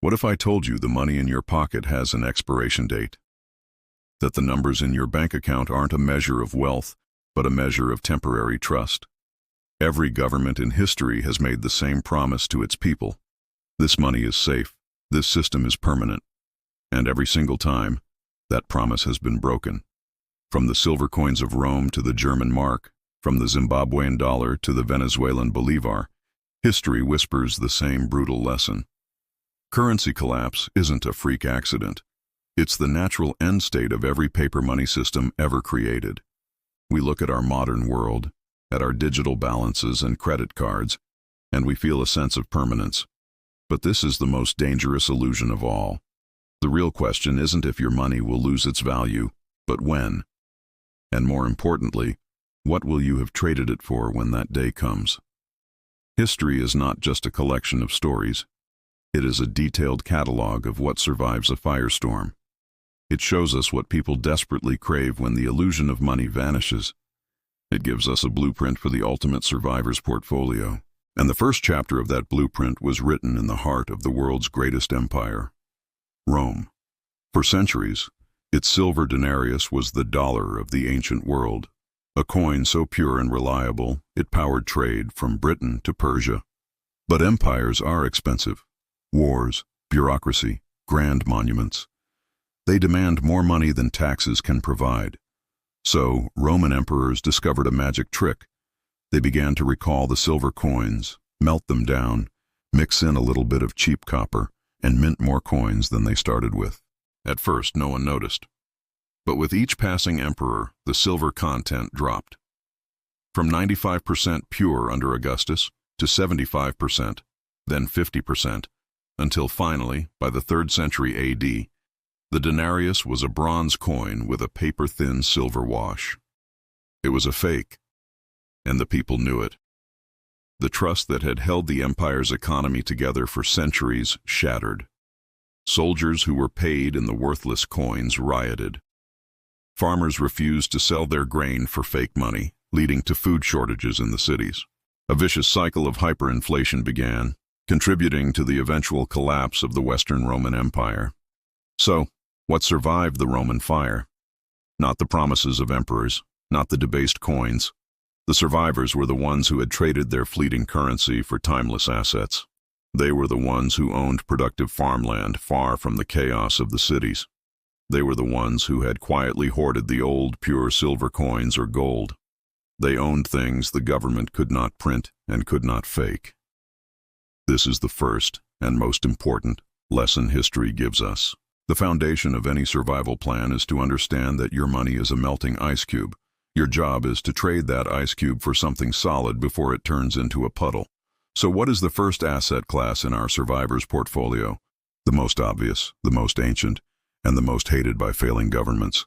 What if I told you the money in your pocket has an expiration date? That the numbers in your bank account aren't a measure of wealth, but a measure of temporary trust? Every government in history has made the same promise to its people. This money is safe. This system is permanent. And every single time, that promise has been broken. From the silver coins of Rome to the German mark, from the Zimbabwean dollar to the Venezuelan bolivar, history whispers the same brutal lesson. Currency collapse isn't a freak accident. It's the natural end state of every paper money system ever created. We look at our modern world, at our digital balances and credit cards, and we feel a sense of permanence. But this is the most dangerous illusion of all. The real question isn't if your money will lose its value, but when. And more importantly, what will you have traded it for when that day comes? History is not just a collection of stories. It is a detailed catalog of what survives a firestorm. It shows us what people desperately crave when the illusion of money vanishes. It gives us a blueprint for the ultimate survivor's portfolio. And the first chapter of that blueprint was written in the heart of the world's greatest empire, Rome. For centuries, its silver denarius was the dollar of the ancient world, a coin so pure and reliable it powered trade from Britain to Persia. But empires are expensive. Wars, bureaucracy, grand monuments. They demand more money than taxes can provide. So, Roman emperors discovered a magic trick. They began to recall the silver coins, melt them down, mix in a little bit of cheap copper, and mint more coins than they started with. At first, no one noticed. But with each passing emperor, the silver content dropped. From 95% pure under Augustus to 75%, then 50%, until finally, by the 3rd century AD, the denarius was a bronze coin with a paper-thin silver wash. It was a fake, and the people knew it. The trust that had held the empire's economy together for centuries shattered. Soldiers who were paid in the worthless coins rioted. Farmers refused to sell their grain for fake money, leading to food shortages in the cities. A vicious cycle of hyperinflation began, contributing to the eventual collapse of the Western Roman Empire. So, what survived the Roman fire? Not the promises of emperors, not the debased coins. The survivors were the ones who had traded their fleeting currency for timeless assets. They were the ones who owned productive farmland far from the chaos of the cities. They were the ones who had quietly hoarded the old, pure silver coins or gold. They owned things the government could not print and could not fake. This is the first and most important lesson history gives us. The foundation of any survival plan is to understand that your money is a melting ice cube. Your job is to trade that ice cube for something solid before it turns into a puddle. So what is the first asset class in our survivor's portfolio? The most obvious, the most ancient, and the most hated by failing governments.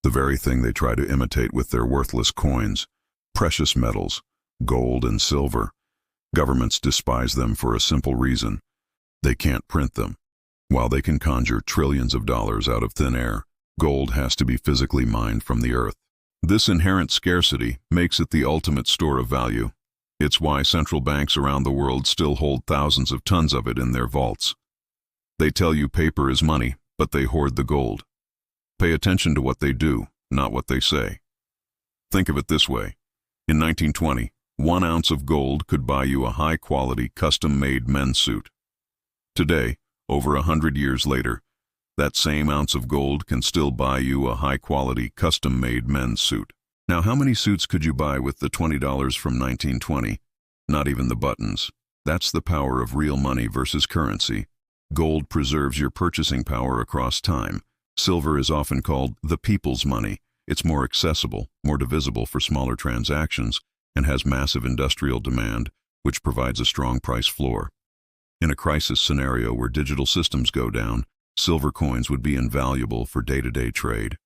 The very thing they try to imitate with their worthless coins. Precious metals, gold and silver. Governments despise them for a simple reason. They can't print them. While they can conjure trillions of dollars out of thin air, gold has to be physically mined from the earth. This inherent scarcity makes it the ultimate store of value. It's why central banks around the world still hold thousands of tons of it in their vaults. They tell you paper is money, but they hoard the gold. Pay attention to what they do, not what they say. Think of it this way. In 1920, 1 ounce of gold could buy you a high-quality, custom-made men's suit. Today, over 100 years later, that same ounce of gold can still buy you a high-quality, custom-made men's suit. Now, how many suits could you buy with the $20 from 1920? Not even the buttons. That's the power of real money versus currency. Gold preserves your purchasing power across time. Silver is often called the people's money. It's more accessible, more divisible for smaller transactions, and has massive industrial demand, which provides a strong price floor. In a crisis scenario where digital systems go down, silver coins would be invaluable for day-to-day trade.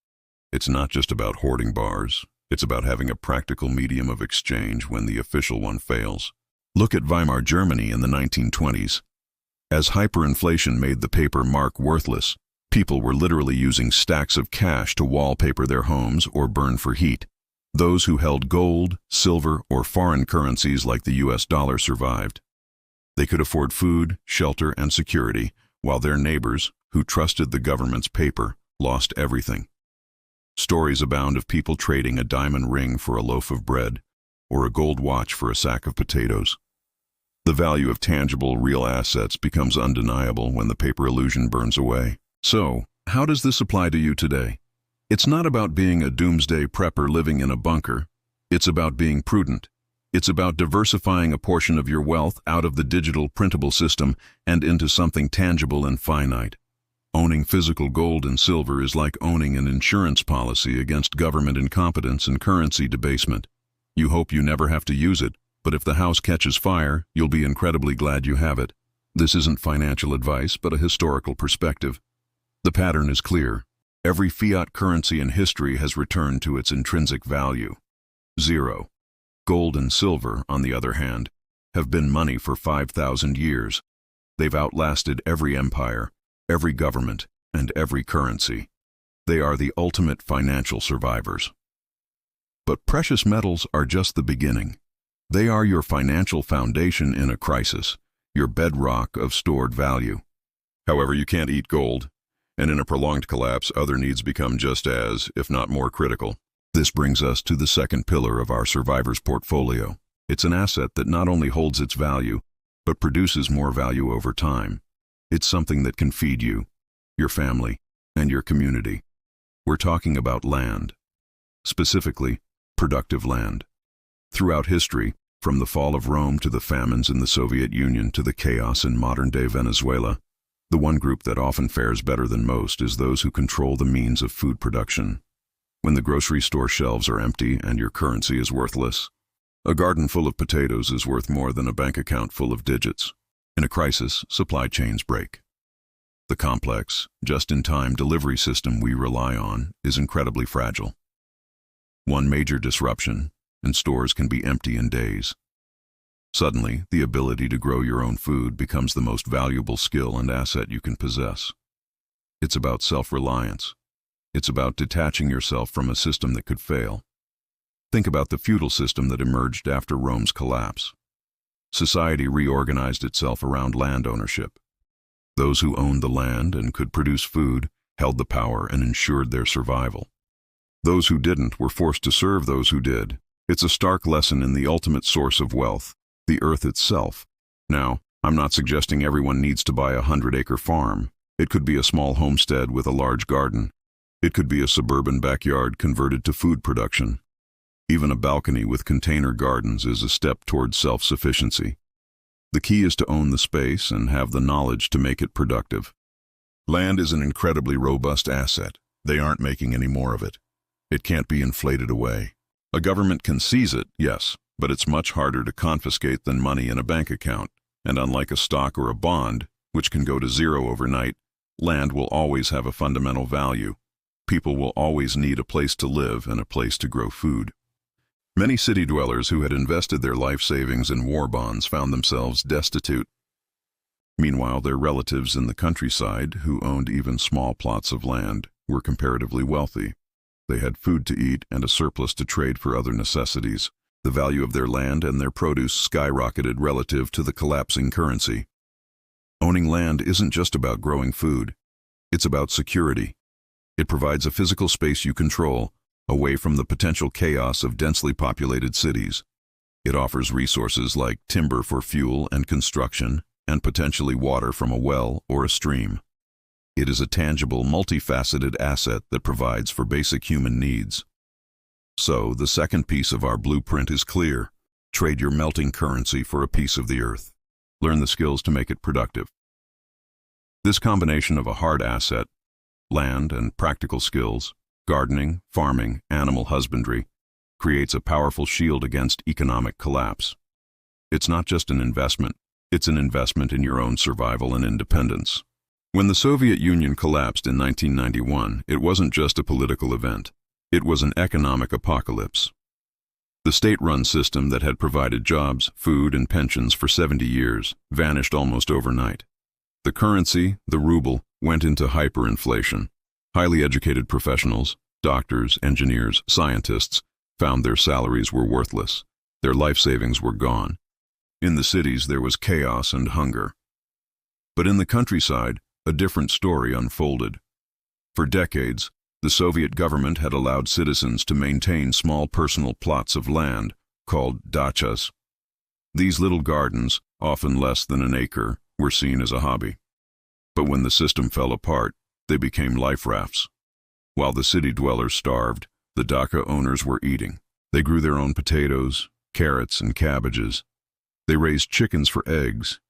It's not just about hoarding bars. It's about having a practical medium of exchange when the official one fails. Look at Weimar Germany in the 1920s. As hyperinflation made the paper mark worthless, people were literally using stacks of cash to wallpaper their homes or burn for heat. Those who held gold, silver, or foreign currencies like the US dollar survived. They could afford food, shelter, and security, while their neighbors, who trusted the government's paper, lost everything. Stories abound of people trading a diamond ring for a loaf of bread or a gold watch for a sack of potatoes. The value of tangible, real assets becomes undeniable when the paper illusion burns away. So, how does this apply to you today? It's not about being a doomsday prepper living in a bunker. It's about being prudent. It's about diversifying a portion of your wealth out of the digital printable system and into something tangible and finite. Owning physical gold and silver is like owning an insurance policy against government incompetence and currency debasement. You hope you never have to use it, but if the house catches fire, you'll be incredibly glad you have it. This isn't financial advice, but a historical perspective. The pattern is clear. Every fiat currency in history has returned to its intrinsic value. Zero. Gold and silver, on the other hand, have been money for 5,000 years. They've outlasted every empire, every government, and every currency. They are the ultimate financial survivors. But precious metals are just the beginning. They are your financial foundation in a crisis, your bedrock of stored value. However, you can't eat gold, and in a prolonged collapse, other needs become just as, if not more critical. This brings us to the second pillar of our survivor's portfolio. It's an asset that not only holds its value, but produces more value over time. It's something that can feed you, your family, and your community. We're talking about land. Specifically, productive land. Throughout history, from the fall of Rome to the famines in the Soviet Union to the chaos in modern-day Venezuela, the one group that often fares better than most is those who control the means of food production. When the grocery store shelves are empty and your currency is worthless, a garden full of potatoes is worth more than a bank account full of digits. In a crisis, supply chains break. The complex, just-in-time delivery system we rely on is incredibly fragile. One major disruption, and stores can be empty in days. Suddenly, the ability to grow your own food becomes the most valuable skill and asset you can possess. It's about self-reliance. It's about detaching yourself from a system that could fail. Think about the feudal system that emerged after Rome's collapse. Society reorganized itself around land ownership. Those who owned the land and could produce food held the power and ensured their survival. Those who didn't were forced to serve those who did. It's a stark lesson in the ultimate source of wealth, the earth itself. Now, I'm not suggesting everyone needs to buy a 100-acre farm. It could be a small homestead with a large garden. It could be a suburban backyard converted to food production. Even a balcony with container gardens is a step towards self-sufficiency. The key is to own the space and have the knowledge to make it productive. Land is an incredibly robust asset. They aren't making any more of it. It can't be inflated away. A government can seize it, yes, but it's much harder to confiscate than money in a bank account. And unlike a stock or a bond, which can go to zero overnight, land will always have a fundamental value. People will always need a place to live and a place to grow food. Many city dwellers who had invested their life savings in war bonds found themselves destitute. Meanwhile, their relatives in the countryside, who owned even small plots of land, were comparatively wealthy. They had food to eat and a surplus to trade for other necessities. The value of their land and their produce skyrocketed relative to the collapsing currency. Owning land isn't just about growing food. It's about security. It provides a physical space you control, away from the potential chaos of densely populated cities. It offers resources like timber for fuel and construction, and potentially water from a well or a stream. It is a tangible, multifaceted asset that provides for basic human needs. So, the second piece of our blueprint is clear. Trade your melting currency for a piece of the earth. Learn the skills to make it productive. This combination of a hard asset, land and practical skills, gardening, farming, animal husbandry, creates a powerful shield against economic collapse. It's not just an investment, it's an investment in your own survival and independence. When the Soviet Union collapsed in 1991, it wasn't just a political event. It was an economic apocalypse. The state-run system that had provided jobs, food, and pensions for 70 years vanished almost overnight. The currency, the ruble, went into hyperinflation. Highly educated professionals, doctors, engineers, scientists, found their salaries were worthless. Their life savings were gone. In the cities, there was chaos and hunger. But in the countryside, a different story unfolded. For decades, the Soviet government had allowed citizens to maintain small personal plots of land, called dachas. These little gardens, often less than an acre, were seen as a hobby. But when the system fell apart, they became life rafts. While the city dwellers starved, the dacha owners were eating. They grew their own potatoes, carrots, and cabbages. They raised chickens for eggs.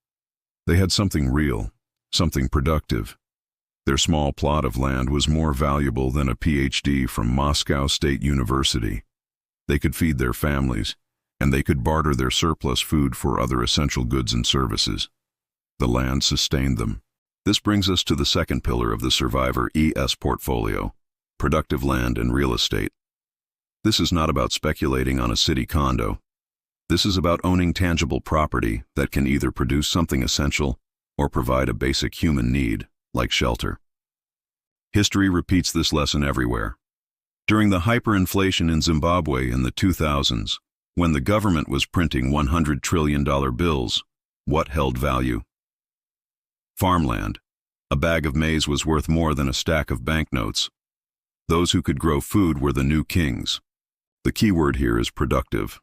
They had something real, something productive. Their small plot of land was more valuable than a PhD from Moscow State University. They could feed their families, and they could barter their surplus food for other essential goods and services. The land sustained them. This brings us to the second pillar of the Survivor ES portfolio, productive land and real estate. This is not about speculating on a city condo. This is about owning tangible property that can either produce something essential or provide a basic human need, like shelter. History repeats this lesson everywhere. During the hyperinflation in Zimbabwe in the 2000s, when the government was printing $100 trillion bills, what held value? Farmland. A bag of maize was worth more than a stack of banknotes. Those who could grow food were the new kings. The key word here is productive.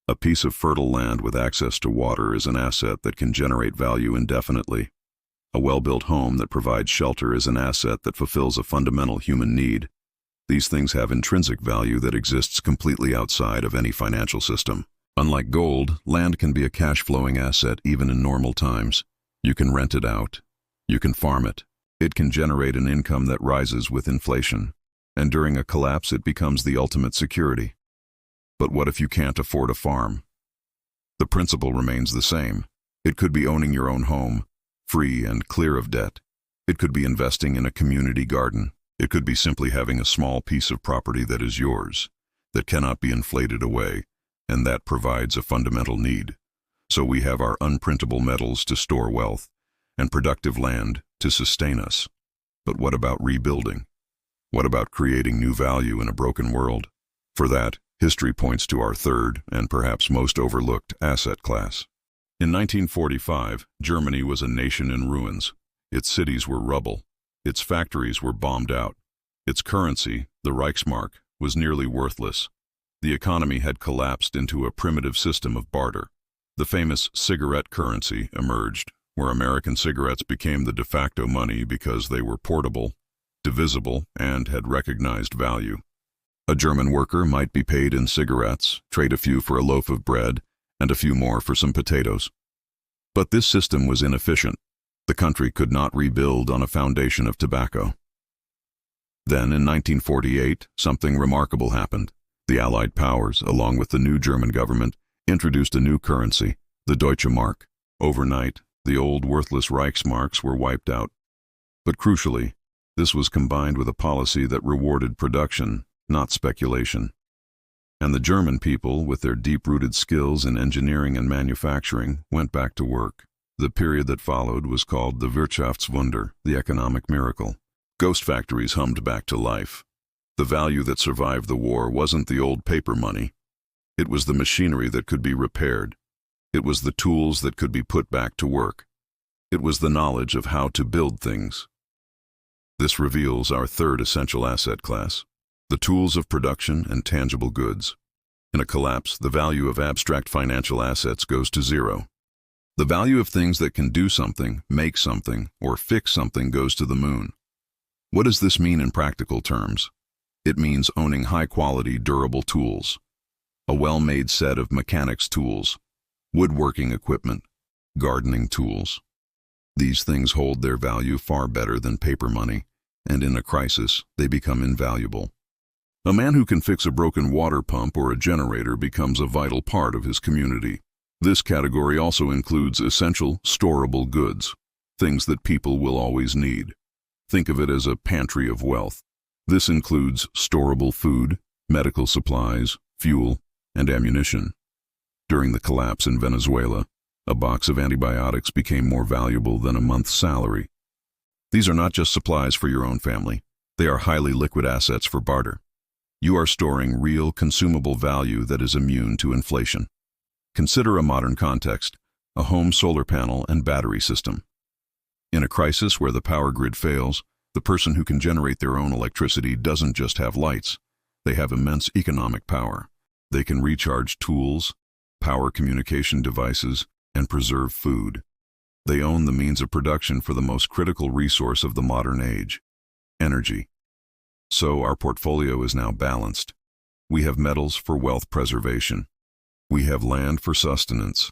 A piece of fertile land with access to water is an asset that can generate value indefinitely. A well-built home that provides shelter is an asset that fulfills a fundamental human need. These things have intrinsic value that exists completely outside of any financial system. Unlike gold, land can be a cash-flowing asset even in normal times. You can rent it out. You can farm it. It can generate an income that rises with inflation. And during a collapse, it becomes the ultimate security. But what if you can't afford a farm? The principle remains the same. It could be owning your own home, free and clear of debt. It could be investing in a community garden. It could be simply having a small piece of property that is yours, that cannot be inflated away, and that provides a fundamental need. So we have our unprintable metals to store wealth, and productive land to sustain us. But what about rebuilding? What about creating new value in a broken world? For that, history points to our third, and perhaps most overlooked, asset class. In 1945, Germany was a nation in ruins. Its cities were rubble. Its factories were bombed out. Its currency, the Reichsmark, was nearly worthless. The economy had collapsed into a primitive system of barter. The famous cigarette currency emerged, where American cigarettes became the de facto money because they were portable, divisible, and had recognized value. A German worker might be paid in cigarettes, trade a few for a loaf of bread, and a few more for some potatoes. But this system was inefficient. The country could not rebuild on a foundation of tobacco. Then, in 1948, something remarkable happened. The Allied powers, along with the new German government, introduced a new currency, the Deutsche Mark. Overnight, the old worthless Reichsmarks were wiped out. But crucially, this was combined with a policy that rewarded production, not speculation. And the German people, with their deep-rooted skills in engineering and manufacturing, went back to work. The period that followed was called the Wirtschaftswunder, the economic miracle. Ghost factories hummed back to life. The value that survived the war wasn't the old paper money. It was the machinery that could be repaired. It was the tools that could be put back to work. It was the knowledge of how to build things. This reveals our third essential asset class, the tools of production and tangible goods. In a collapse, the value of abstract financial assets goes to zero. The value of things that can do something, make something, or fix something goes to the moon. What does this mean in practical terms? It means owning high-quality, durable tools, a well-made set of mechanics tools, woodworking equipment, gardening tools. These things hold their value far better than paper money, and in a crisis, they become invaluable. A man who can fix a broken water pump or a generator becomes a vital part of his community. This category also includes essential, storable goods, things that people will always need. Think of it as a pantry of wealth. This includes storable food, medical supplies, fuel, and ammunition. During the collapse in Venezuela, a box of antibiotics became more valuable than a month's salary. These are not just supplies for your own family. They are highly liquid assets for barter. You are storing real, consumable value that is immune to inflation. Consider a modern context, a home solar panel and battery system. In a crisis where the power grid fails, the person who can generate their own electricity doesn't just have lights. They have immense economic power. They can recharge tools, power communication devices, and preserve food. They own the means of production for the most critical resource of the modern age, energy. So our portfolio is now balanced. We have metals for wealth preservation. We have land for sustenance.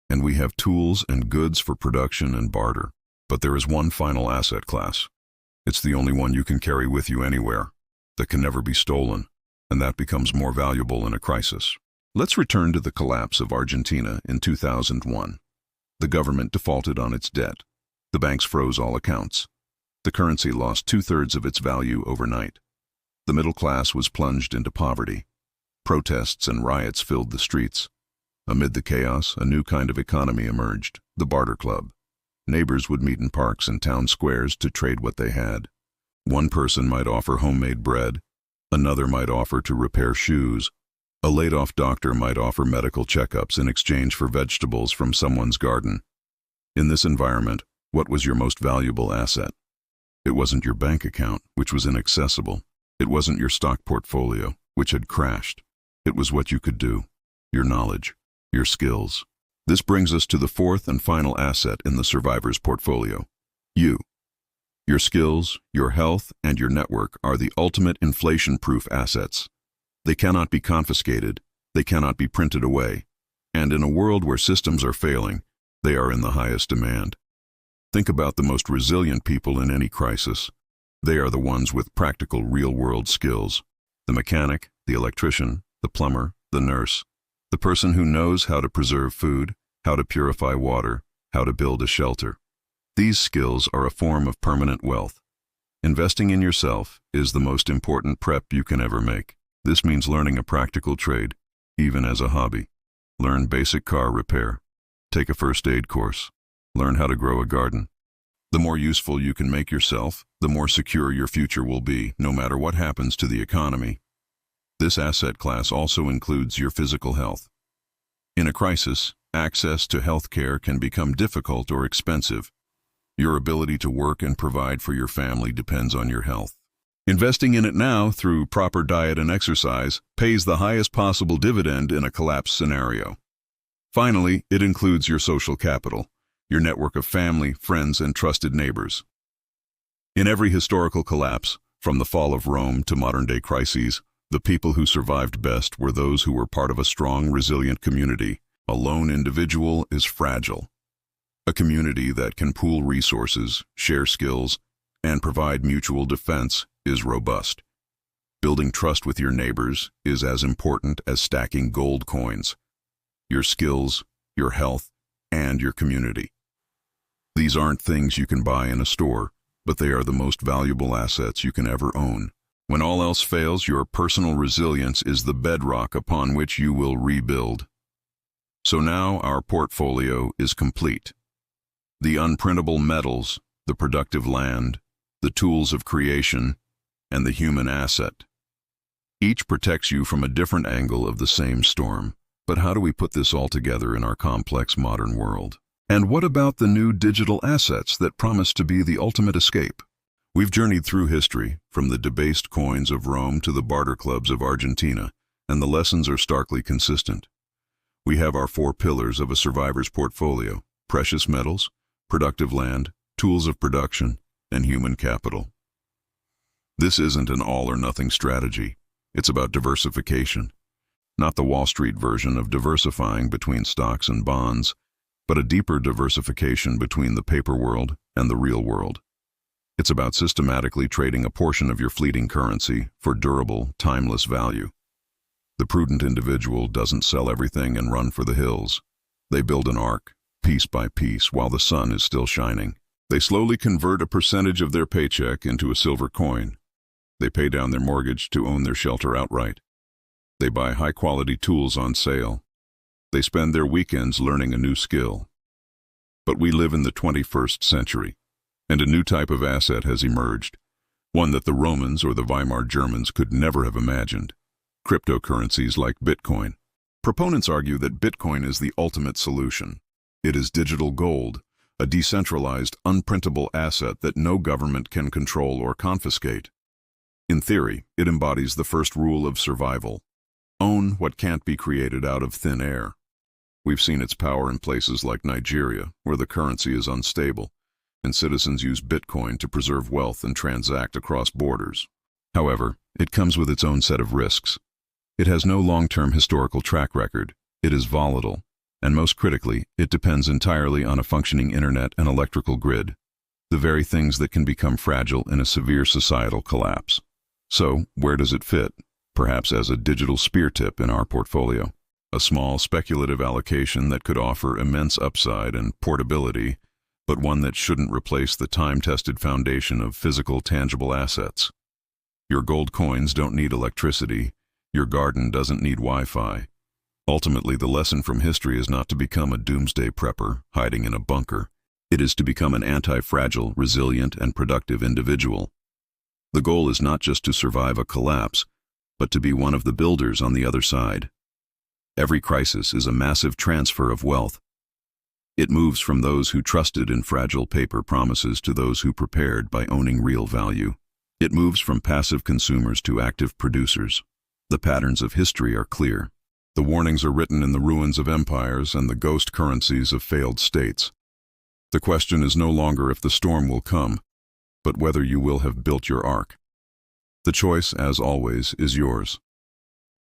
And we have tools and goods for production and barter. But there is one final asset class. It's the only one you can carry with you anywhere, that can never be stolen, and that becomes more valuable in a crisis. Let's return to the collapse of Argentina in 2001. The government defaulted on its debt. The banks froze all accounts. The currency lost 2/3 of its value overnight. The middle class was plunged into poverty. Protests and riots filled the streets. Amid the chaos, a new kind of economy emerged, the barter club. Neighbors would meet in parks and town squares to trade what they had. One person might offer homemade bread. Another might offer to repair shoes. A laid-off doctor might offer medical checkups in exchange for vegetables from someone's garden. In this environment, what was your most valuable asset? It wasn't your bank account, which was inaccessible. It wasn't your stock portfolio, which had crashed. It was what you could do, your knowledge, your skills. This brings us to the fourth and final asset in the survivor's portfolio. You. Your skills, your health, and your network are the ultimate inflation-proof assets. They cannot be confiscated, they cannot be printed away, and in a world where systems are failing, they are in the highest demand. Think about the most resilient people in any crisis. They are the ones with practical real-world skills. The mechanic, the electrician, the plumber, the nurse, the person who knows how to preserve food, how to purify water, how to build a shelter. These skills are a form of permanent wealth. Investing in yourself is the most important prep you can ever make. This means learning a practical trade, even as a hobby. Learn basic car repair. Take a first aid course. Learn how to grow a garden. The more useful you can make yourself, the more secure your future will be, no matter what happens to the economy. This asset class also includes your physical health. In a crisis, access to health care can become difficult or expensive. Your ability to work and provide for your family depends on your health. Investing in it now through proper diet and exercise pays the highest possible dividend in a collapse scenario. Finally, it includes your social capital, your network of family, friends, and trusted neighbors. In every historical collapse, from the fall of Rome to modern-day crises, the people who survived best were those who were part of a strong, resilient community. A lone individual is fragile. A community that can pool resources, share skills, and provide mutual defense is robust. Building trust with your neighbors is as important as stacking gold coins. Your skills, your health, and your community. These aren't things you can buy in a store, but they are the most valuable assets you can ever own. When all else fails, your personal resilience is the bedrock upon which you will rebuild. So now our portfolio is complete. The unprintable metals, the productive land, the tools of creation, and the human asset. Each protects you from a different angle of the same storm. But how do we put this all together in our complex modern world? And what about the new digital assets that promise to be the ultimate escape? We've journeyed through history, from the debased coins of Rome to the barter clubs of Argentina, and the lessons are starkly consistent. We have our four pillars of a survivor's portfolio: precious metals, productive land, tools of production, and human capital. This isn't an all-or-nothing strategy. It's about diversification. Not the Wall Street version of diversifying between stocks and bonds, but a deeper diversification between the paper world and the real world. It's about systematically trading a portion of your fleeting currency for durable, timeless value. The prudent individual doesn't sell everything and run for the hills. They build an ark, piece by piece, while the sun is still shining. They slowly convert a percentage of their paycheck into a silver coin. They pay down their mortgage to own their shelter outright. They buy high-quality tools on sale. They spend their weekends learning a new skill. But we live in the 21st century, and a new type of asset has emerged, one that the Romans or the Weimar Germans could never have imagined: cryptocurrencies like Bitcoin. Proponents argue that Bitcoin is the ultimate solution. It is digital gold, a decentralized, unprintable asset that no government can control or confiscate. In theory, it embodies the first rule of survival. Own what can't be created out of thin air. We've seen its power in places like Nigeria, where the currency is unstable, and citizens use Bitcoin to preserve wealth and transact across borders. However, it comes with its own set of risks. It has no long-term historical track record, it is volatile, and most critically, it depends entirely on a functioning internet and electrical grid, the very things that can become fragile in a severe societal collapse. So, where does it fit? Perhaps as a digital spear tip in our portfolio. A small speculative allocation that could offer immense upside and portability, but one that shouldn't replace the time-tested foundation of physical, tangible assets. Your gold coins don't need electricity. Your garden doesn't need Wi-Fi. Ultimately, the lesson from history is not to become a doomsday prepper hiding in a bunker. It is to become an anti-fragile, resilient, and productive individual. The goal is not just to survive a collapse, but to be one of the builders on the other side. Every crisis is a massive transfer of wealth. It moves from those who trusted in fragile paper promises to those who prepared by owning real value. It moves from passive consumers to active producers. The patterns of history are clear. The warnings are written in the ruins of empires and the ghost currencies of failed states. The question is no longer if the storm will come, but whether you will have built your ark. The choice, as always, is yours.